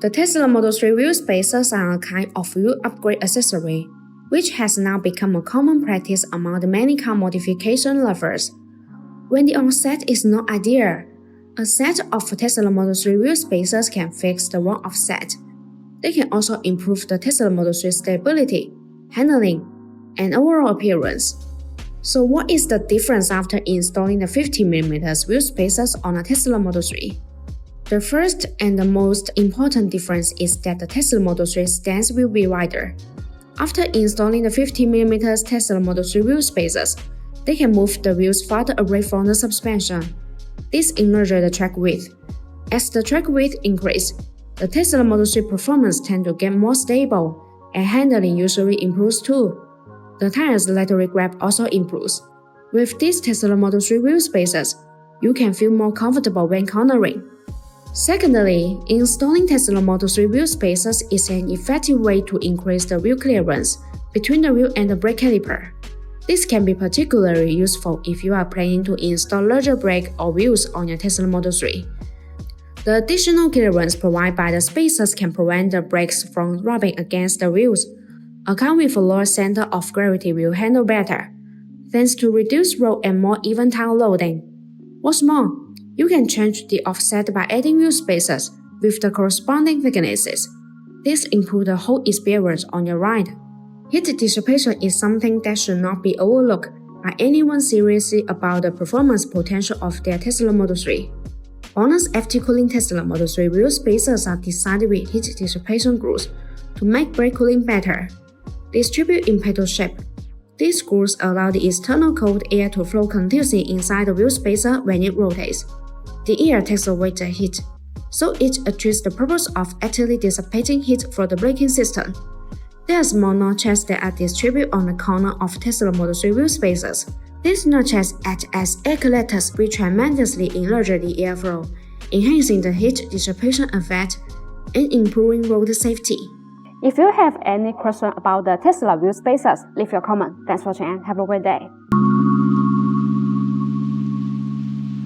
The Tesla Model 3 wheel spacers are a kind of wheel upgrade accessory, which has now become a common practice among the many car modification lovers. When the offset is not ideal, a set of Tesla Model 3 wheel spacers can fix the wrong offset. They can also improve the Tesla Model 3 stability, handling, and overall appearance. So what is the difference after installing the 50mm wheel spacers on a Tesla Model 3? The first and the most important difference is that the Tesla Model 3 stance will be wider. After installing the 50mm Tesla Model 3 wheel spacers, they can move the wheels farther away from the suspension. This enlarges the track width. As the track width increases, the Tesla Model 3 performance tends to get more stable, and handling usually improves too. The tire's lateral grip also improves. With these Tesla Model 3 wheel spacers, you can feel more comfortable when cornering. Secondly, installing Tesla Model 3 wheel spacers is an effective way to increase the wheel clearance between the wheel and the brake caliper. This can be particularly useful if you are planning to install larger brake or wheels on your Tesla Model 3. The additional clearance provided by the spacers can prevent the brakes from rubbing against the wheels. A car with a lower center of gravity will handle better, thanks to reduced road and more even tire loading. What's more, you can change the offset by adding wheel spacers with the corresponding thicknesses. This improves the whole experience on your ride. Heat dissipation is something that should not be overlooked by anyone seriously about the performance potential of their Tesla Model 3. BONOSS FT Cooling Tesla Model 3 wheel spacers are designed with heat dissipation grooves to make brake cooling better. Distribute in petal shape. These screws allow the external cold air to flow continuously inside the wheel spacer when it rotates. The air takes away the heat, so it achieves the purpose of actively dissipating heat from the braking system. There are small notches that are distributed on the corner of Tesla Model 3 wheel spacers. These notches act as air collectors which tremendously enlarge the airflow, enhancing the heat dissipation effect and improving road safety. If you have any question about the Tesla wheel spacers, leave your comment. Thanks for watching and have a great day.